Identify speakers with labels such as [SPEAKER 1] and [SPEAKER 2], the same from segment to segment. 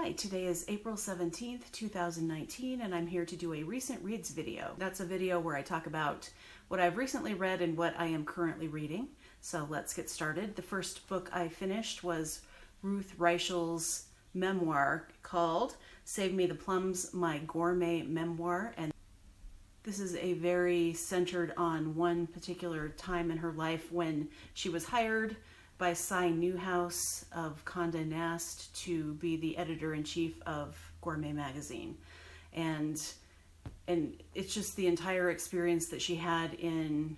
[SPEAKER 1] Hi, today is April 17th, 2019, and I'm here to do a recent reads video. That's a video where I talk about what I've recently read and what I am currently reading. So let's get started. The first book I finished was Ruth Reichel's memoir called Me the Plums, My Gourmet Memoir. And this is a very centered on one particular time in her life when she was hired by Cy Newhouse of Condé Nast to be the editor-in-chief of Gourmet magazine. And it's just the entire experience that she had in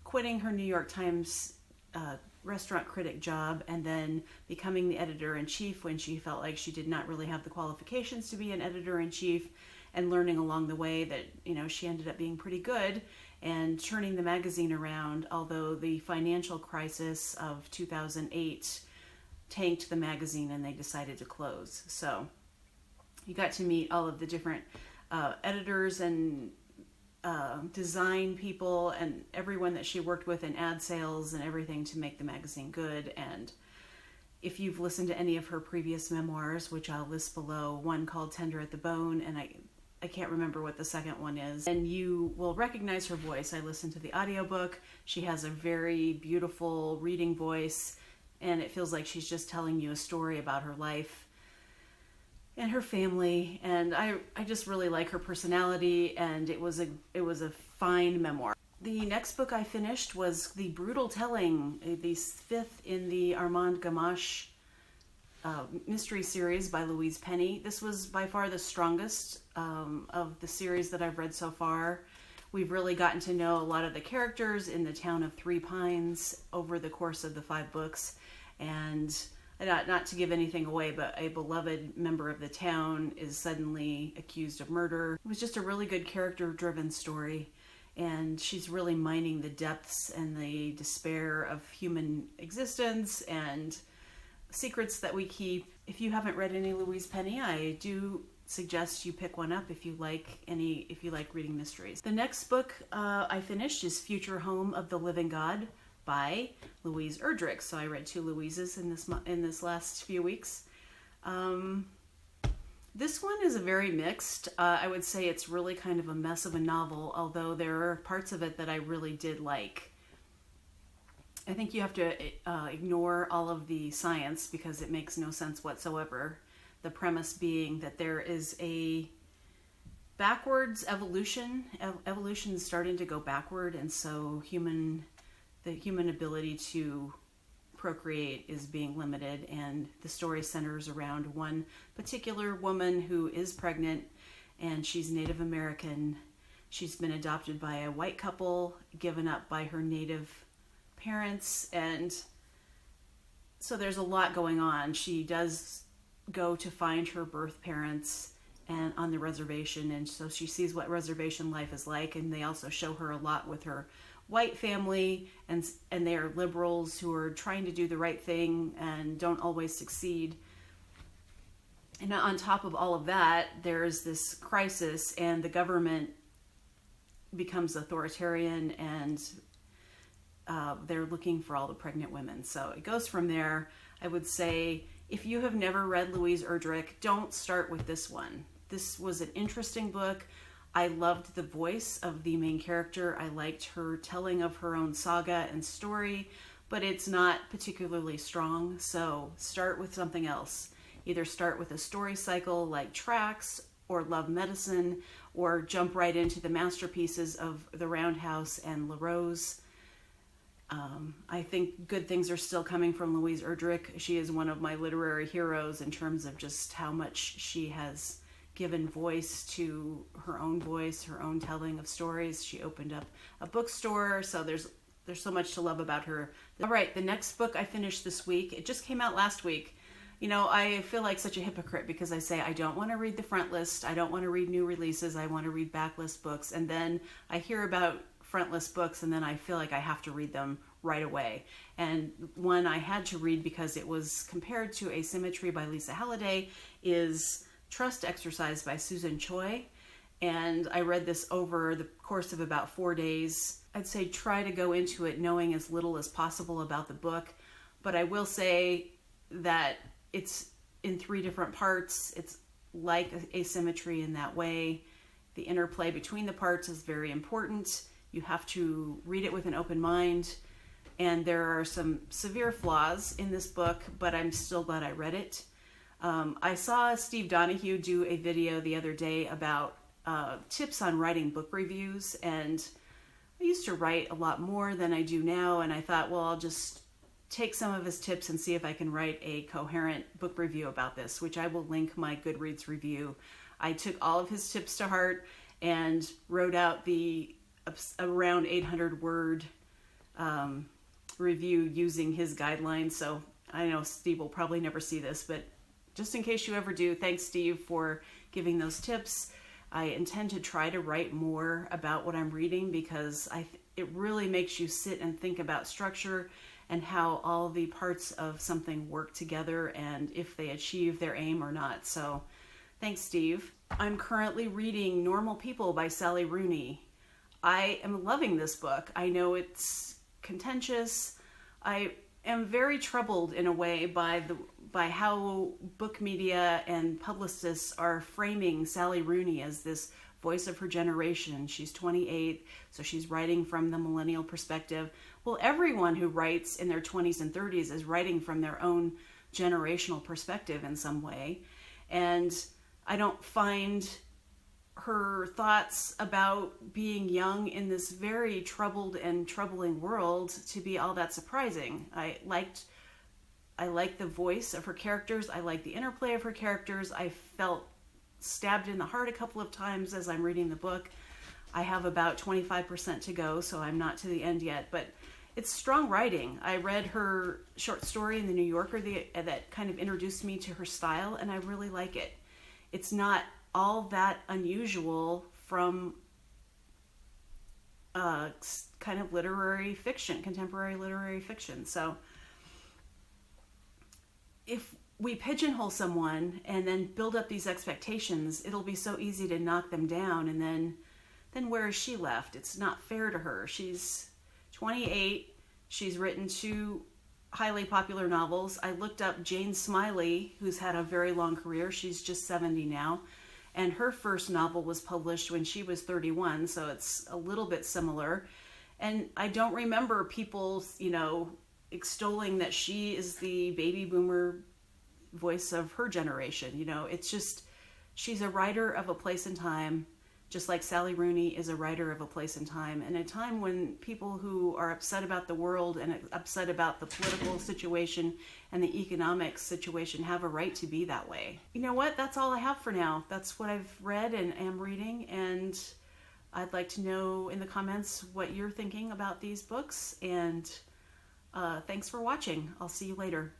[SPEAKER 1] quitting her New York Times restaurant critic job and then becoming the editor-in-chief when she felt like she did not really have the qualifications to be an editor-in-chief, and learning along the way that, you know, she ended up being pretty good and turning the magazine around, although the financial crisis of 2008 tanked the magazine and they decided to close. So you got to meet all of the different editors and design people and everyone that she worked with in ad sales and everything to make the magazine good. And if you've listened to any of her previous memoirs, which I'll list below, one called Tender at the Bone, and I can't remember what the second one is, and you will recognize her voice. I listened to the audiobook. She has a very beautiful reading voice, and it feels like she's just telling you a story about her life and her family, and I just really like her personality, and it was a fine memoir. The next book I finished was The Brutal Telling, the fifth in the Armand Gamache mystery series by Louise. This was by far the strongest of the series that I've read so far. We've really gotten to know a lot of the characters in the town of Three Pines over the course of the 5 books, and not to give anything away, but a beloved member of the town is suddenly accused of murder. It was just a really good character-driven story, and she's really mining the depths and the despair of human existence and secrets that we keep. If you haven't read any Louise, I do suggest you pick one up if you like reading mysteries. The next book I finished is Future Home of the Living God by Louise Erdrich. So I read 2 Louises in this last few weeks. This one is a very mixed. I would say it's really kind of a mess of a novel, although there are parts of it that I really did like. I think you have to ignore all of the science because it makes no sense whatsoever. The premise being that there is a backwards evolution. Evolution is starting to go backward, and so the human ability to procreate is being limited, and the story centers around one particular woman who is pregnant, and she's Native American. She's been adopted by a white couple, given up by her Native parents, and so there's a lot going on. She does go to find her birth parents and on the reservation, and so she sees what reservation life is like, and they also show her a lot with her white family, and they are liberals who are trying to do the right thing and don't always succeed. And on top of all of that, there's this crisis, and the government becomes authoritarian, and they're looking for all the pregnant women. So it goes from there. I would say if you have never read Louise Erdrich, don't start with this one. This was an interesting book. I loved the voice of the main character. I liked her telling of her own saga and story, but it's not particularly strong. So start with something else. Either start with a story cycle like Tracks or Love Medicine, or jump right into the masterpieces of The Roundhouse and La Rose. I think good things are still coming from Louise Erdrich. She is one of my literary heroes in terms of just how much she has given voice to her own telling of stories. She opened up a bookstore, so there's so much to love about her. All right, the next book I finished this week, it just came out last week. You know, I feel like such a hypocrite because I say I don't want to read the front list, I don't want to read new releases, I want to read backlist books, and then I hear about frontlist books and then I feel like I have to read them right away. And one I had to read because it was compared to Asymmetry by Lisa Halliday is Trust Exercise by Susan Choi. And I read this over the course of about 4 days. I'd say try to go into it knowing as little as possible about the book, but I will say that it's in 3 different parts. It's like asymmetry in that way. The interplay between the parts is very important. You have to read it with an open mind. And there are some severe flaws in this book, but I'm still glad I read it. I saw Steve Donoghue do a video the other day about tips on writing book reviews, and I used to write a lot more than I do now, and I thought, well, I'll just take some of his tips and see if I can write a coherent book review about this, which I will link my Goodreads review. I took all of his tips to heart and wrote out the around 800 word review using his guidelines. So I know Steve will probably never see this, but just in case you ever do, thanks Steve for giving those tips. I intend to try to write more about what I'm reading, because it really makes you sit and think about structure and how all the parts of something work together and if they achieve their aim or not. So thanks, Steve. I'm currently reading Normal People by Sally Rooney. I am loving this book. I know it's contentious. I am very troubled in a way by how book media and publicists are framing Sally Rooney as this voice of her generation. She's 28, so she's writing from the millennial perspective. Well, everyone who writes in their 20s and 30s is writing from their own generational perspective in some way. And I don't find her thoughts about being young in this very troubled and troubling world to be all that surprising. I like the voice of her characters. I like the interplay of her characters. I felt stabbed in the heart a couple of times as I'm reading the book. I have about 25% to go, so I'm not to the end yet, but it's strong writing. I read her short story in the New Yorker that kind of introduced me to her style, and I really like it. It's not all that unusual from kind of literary fiction, contemporary literary fiction. So if we pigeonhole someone and then build up these expectations, it'll be so easy to knock them down, and then where is she left? It's not fair to her. She's 28. She's written 2 highly popular novels. I looked up Jane Smiley, who's had a very long career. She's just 70 now. And her first novel was published when she was 31, so it's a little bit similar. And I don't remember people, extolling that she is the baby boomer voice of her generation. It's just, she's a writer of a place and time, just like Sally Rooney is a writer of a place and time, and a time when people who are upset about the world and upset about the political situation and the economic situation have a right to be that way. You know what? That's all I have for now. That's what I've read and am reading, and I'd like to know in the comments what you're thinking about these books, and thanks for watching. I'll see you later.